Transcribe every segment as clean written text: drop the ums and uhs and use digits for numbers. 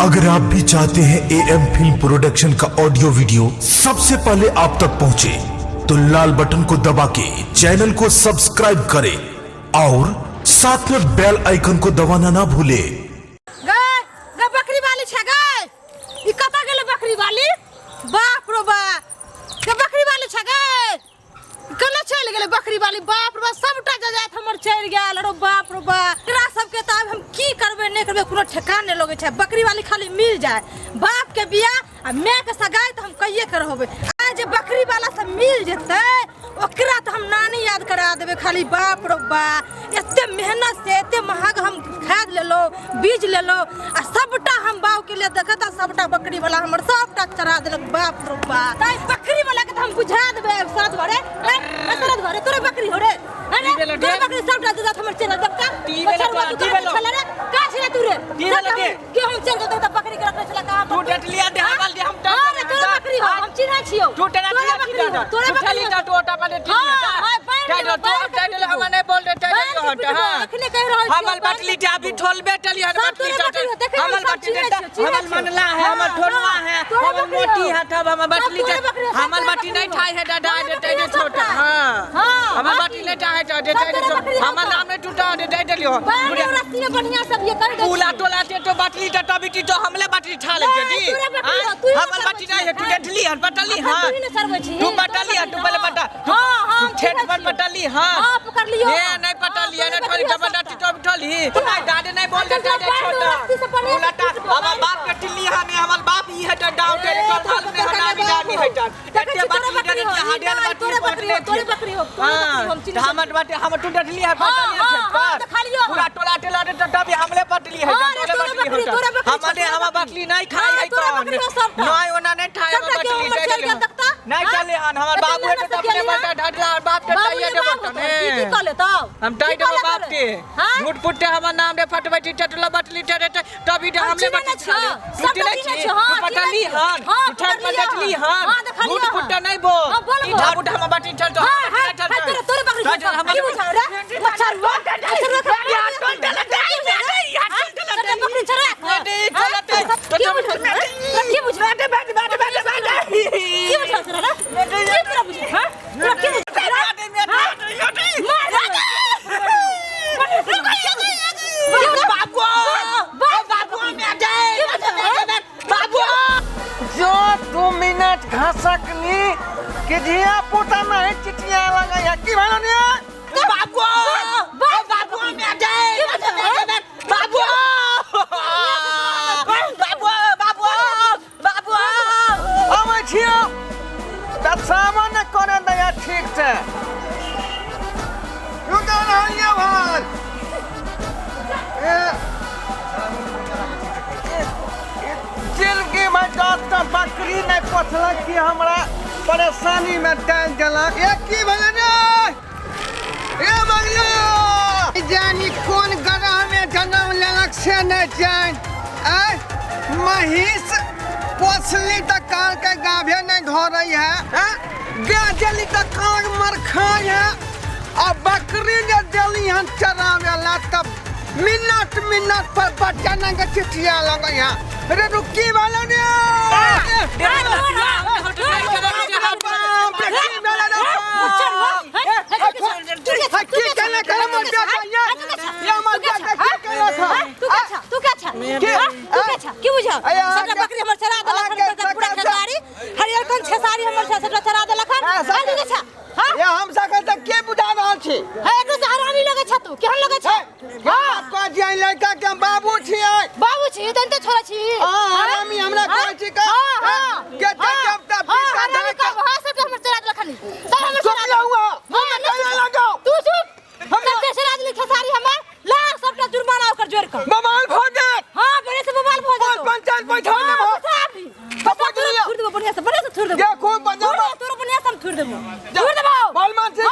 अगर आप भी चाहते हैं AM फिल्म प्रोडक्शन का ऑडियो वीडियो सबसे पहले आप तक पहुंचे, तो लाल बटन को दबा के चैनल को सब्सक्राइब करें और साथ में बेल आइकन को दबाना ना भूले। बकरी वाली कता गेले बकरी वाली, बाप रो बाप, बकरी वाली कल चल गेले बकरी वाली, बाप रो बाप, सबटा जात हमर चल गेल रो बाप रो बाप। एकरा सबके त हम की करबे नहीं करबे कोनो ठेकान नहीं लगे छै। बकरी वाली खाली मिल जाए, बाप के बियाह आ माय के सगाई त हम कहिए कर होबे। आज बकरी वाला सब मिल जेते ओकरा त हम नानी याद करा देबे खाली, बाप रो बाप। एते मेहनत से एते महंग हम खाद ले लो, बीज ले लो आ सबटा हम बाव के लिए देखता, सबटा बकरी वाला हमर सबटा चरा देलक, बाप रो बाप। ताई बकरी वाला के त हम बुझा देबे सरद भरे, सरद भरे तोरे बकरी हो रे, अरे तोरे बकरी सबटा देत हमर चरा देखता। चला रे का छले तू रे के हम चल गए त बकरी के रखले छला का तू डटलिया दे हाल दे हम अरे तोरे बकरी हो, हम चिन्ह छियो तू डटलिया तोरे बकरी का टोटा पाले ठीक है टाइटल हम नहीं बोल दे टाइटल हट हां रखने कह रहल छी हमल बटली जा भी ठोल बेटली हर बटली हमल बटली हमल मनला है हमल ठोलवा है हमल मोटी है तब हम बटली हमल बटली नहीं ठाई है डाडा दे छोटा हां हमल बटली नहीं ठाई है दे हमल नाम में टूटा दे टाइटल हो रस्सी में बढ़िया सब ये कर दे पूला टोला ते तो बटली तभी की तो हमले बटली ठा ले दी हमल बटली नहीं है तू डटली हर बटली हां तू बटली तू पहले बटा हां छेट पर बटली हां हां पकड़ लियो ये नहीं पटली है ना थोड़ी जबरदस्ती तो बिठली नहीं दादे नहीं बोल दे छोटा पूला टा हमर बाप के टिल्ली हमें हमर बाप ई है डाउन के तो थाल में हटा बिदानी है एते बटली डरे के हाडेल बटली तोरे बकरी हो हां हमर बाटे हम टू डटली है बटली पूरा टोला टेला दे तभी हमले बटली है तोरे बकरी हमले हम बकली नहीं खाई है कौन नहीं ओना नहीं खाई हम बटली नहीं चले हन हमर बाबू है तो अपने बटा ढडला बाप के चाहिए दे बटने की कर लेता हम टाइट हो बाप के मुट पुट्टे हमर नाम दे फटबटी टटला बटली टे तभी दे हमले बटली टूटी नहीं छी बटली हन उठन बटली हन मुट पुट्टे नहीं बो ई ढाबू हम बटली चल तो तोरे बकरी की बुझा रे मच्छर वो यार टोल टला बकरी चरा चलते की बुझा रे बैठ की बुझा रे की बुझा हां की बुझा जो 2 मिनट घासकनी कि धिया पुता नहीं चिटिया लगा या की भालो ने बाबू बाबू में जाए बाबू बाबू बाबू बाबू आवे छियो त सामान करे दया ठीक से रुका रहिए भाई दिल की डॉक्टर बकरी नहीं पथला कि हमरा परेशानी में डाल देलक एक की भले ने ए बगलिया जानी कौन ग्रह में जन्म लेलक से नहीं जान ए महिष पोछली त काल के गाभे नहीं धो रही है गाजली त काल मर खाई है और बकरी ने जली हन चरावेला तब मिनट पर बच्चा नंगे चिटिया लगा यहाँ अरे रुकी वाला ने की बुझा सबटा बकरी हमर चरा देलक पूरा खेसारी हरियर कन खेसारी हमर सबटा चरा देलक हां अच्छा हां ये हम सकल तक के बुझा रहल छी है एकरो से हरामी लगे छ तू केहन लगे छ हां का जे लड़का के बाबू छी बाबू छी तन त छोरा छी हां हरामी हमरा कहै छी का के जबता पिता धर का हां सब हमर चरा देलक खाली सब हमर चरा हुआ हम कहला लगाओ तू चुप हम के चरा देलक खेसारी हमर ला सबटा जुर्माना ओकर जोर कर बवाल भो दे हां बड़े से बवाल भो दे पंचायत बैठा ने पप्पा छोड़ दे बढ़िया से छोड़ दे देखो बजा तोर बढ़िया से छोड़ दे बाल मान से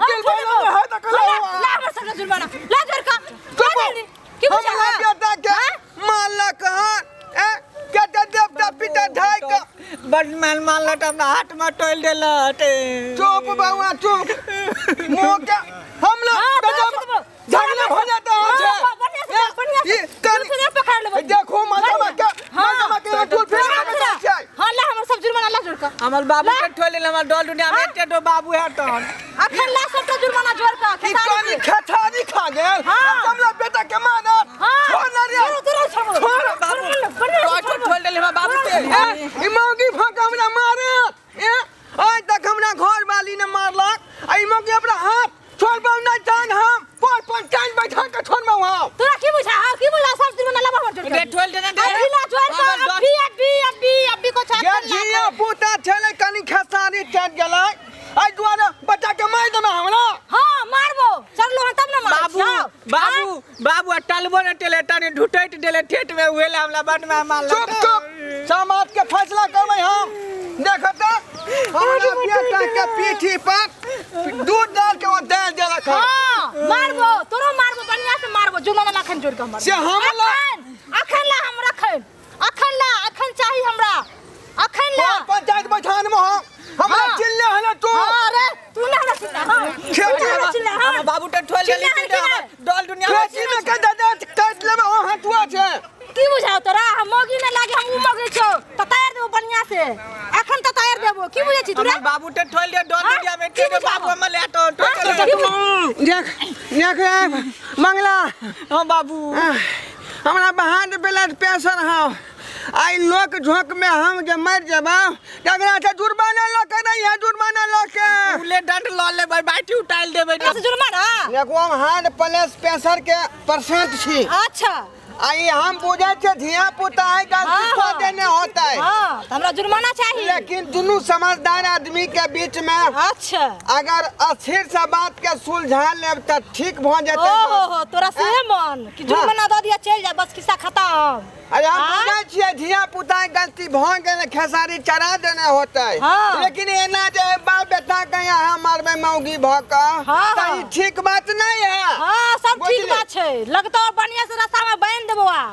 दिल बोलो है त कला ला हमर सबटा जुर्माना ला जोर का की बुझा बेटा के माला कहां के देवता पिता ढाई का बड़ मान लट अपना हाथ में टोल देला चुप बाबा चुप मुंह के हम लोग झगड़ा हो जाता है देखो मजा हमर बाबू के ठोले हमर डॉल दुनिया में एते दो बाबू है तो अखन ला सब जुर्माना जोड़ का ई कोनी खठारी खा गेल कमला बेटा के मानत छोड़ ना रे छोड़ बाबू तो ठोल देले हमर बाबू के ई मौगी भक हमरा मारे आज तक हमरा घर वाली ने मारलक आई मौगी अपना हाथ छोड़ पाऊ ना जान हम पर टाइम बैठा के छोड़ माऊ हम तोरा की बुझा की बुझा सब जुर्माना ला जोड़ दे ठोल देना दे अभी जोड़ का अभी को छाप ये जिया पुता छले कनी खसारी चट गेलै आई दुआरे बच्चा के मार देना हमरा हां मारबो चललो तब ना बाबू बाबू बाबू टलबो न टेले तने ढुटैत देले ठेठ में उहेला हमला बड में मार चुप चुप समाज के फैसला करबै हम देखत हमरा बेटा के पीठी पर दूध डाल के वो दे देलक हां मारबो तोरो मारबो बढ़िया से मारबो जुर्माना लाखन जोड़ के मार से हमला अखन ला हम रखन अखन चाहिए हमरा अखन ला पंचायत बैठान में हमरा चिल्ले हला तू हां रे तू ना हमरा चिल्ला हां चिल्ला हां हमर बाबू तो ठोल देली डॉल दुनिया में खेती में के दादा काट लेबे ओ हटुआ छे की बुझाओ तोरा हम मोगी ना लागे हम उमगे छो त तैयार देबो बढ़िया से अखन त तैयार देबो की बुझे छी तू रे हमर बाबू तो ठोल दे डॉल दुनिया में के बाबू हम ले तो देख मंगला हां बाबू हमरा बहाद ब्लड प्रेशर हां आई लोक झोंक में हम जे मर जेबा तगड़ा से जुर्माना लो के नहीं है जुर्माना लो के उले डंड ल ले बाटी उठाल देबे कैसे जुर्माना देखो हम हार्ट प्लस प्रेशर के परसेंट छी अच्छा आई हम बुझे छे धिया पुता है गलती को देने होता है हां हमरा जुर्माना चाहिए लेकिन दोनों समझदार आदमी के बीच में अच्छा अगर अस्थिर सा बात के सुलझा लेब त ठीक भ जेते ओहो तोरा से मन कि जुर्माना द दिया चल जा बस किस्सा खत्म अरे हम बुझे छिए धिया पुता के गलती भ गेल खेसारी चरा देने होता है लेकिन एना जे बाप बेटा के यहाँ मारबे मौगी भक त ई ठीक बात नहीं है हां सब ठीक बात छै लगतो बढ़िया से रास्ता में बांध देबो आ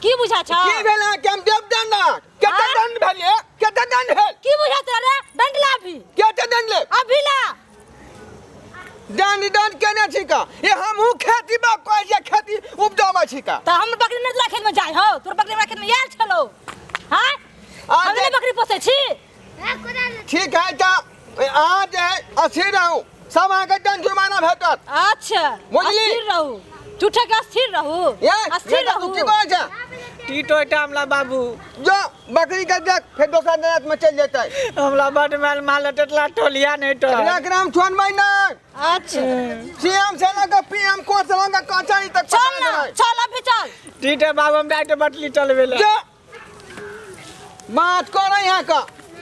की बुझा छ की भेला के हम देव दंड केते दंड भेले केते दंड भेल की बुझा तोरा रे दंड ला भी केते दंड ले अभी ला दंड केने छिका ये हमहु खेती बा कोइ जे खेती उपजाबे छिका त हम बकरी ने तोरा खेत में जाय हो तोर बकरी हमरा खेत में यार छलो हां हम ने बकरी पोसे छी ठीक है त आज अस्थिर रहू सब आगे दंड जुर्माना भेटत अच्छा बुझली? अस्थिर रहू झूठे के अस्थिर रहू अस्थिर रहू की कहै छै टीटो हमला बाबू जो बकरी के देख फिर दोसर रात में चल जेतै हमला बड माल टटला टोलिया नहीं तो ग्राम छोड़बै नहीं अच्छा सीएम से लगा पीएम को से लगा कचहरी तक चल ना चल अभी चल टीटे बाबू हम बैठ बटली चलबेला जो बात कर यहाँ का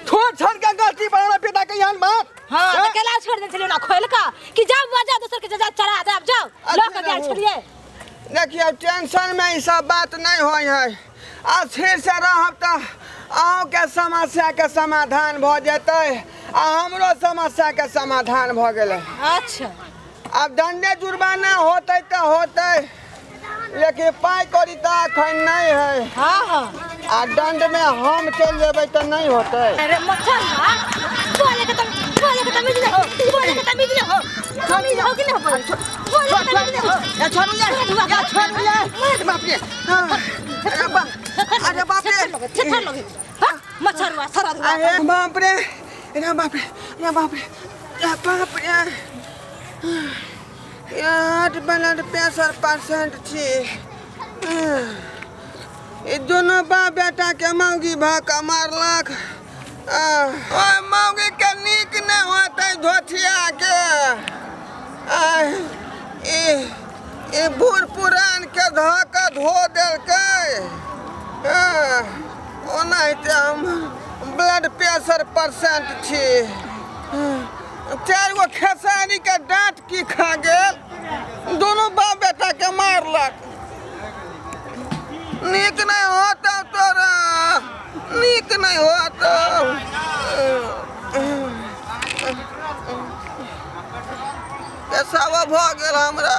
छोड़ छोड़ के गलती बड़ा पिता के यहाँ बात हां त केला छोड़ दे चलियो ना खोल का कि जाओ बजा दोसर के जा चढ़ा दे अब जाओ लोग के गाल छोड़िए देखिए टेंशन में ई सब बात नहीं होय है अस्थिर से रहब त अहों के समस्या के समाधान भ जेतै आ हमरो समस्या के समाधान भ गेलै अच्छा अब दंडे जुर्माना होतै त होतै लेकिन पाई कौड़ी त अखन नहीं है हां हां आ दंड में हम चल जेबै त नहीं होतै अरे मच्छर ना बोले के तमीज न हो बोले के तमीज न हो तमीज हो कि नहीं बोले बोले के तमीज न हो या छोड़ ले बाप रे अरे बाप रे छछर लगे हां मच्छर हुआ सरा दे अरे बाप रे अरे बाप रे अरे बाप रे अरे बाप रे यार ब्लड प्रेशर परसेंट छी ये दोनों बाप बेटा के मौगी भक मारलक ओए मौगी के नीक नहीं होते धोथिया के ए बूढ़ पुरान के धक धो देलकै ओनाहिते हम ब्लड प्रेशर परसेंट छी 4 गो खेसारी के डांट की खा गेल दोनों बाप बेटा के मारलक नीक नहीं होता तोरा नीक नहीं होता कैसा भ गेल हमरा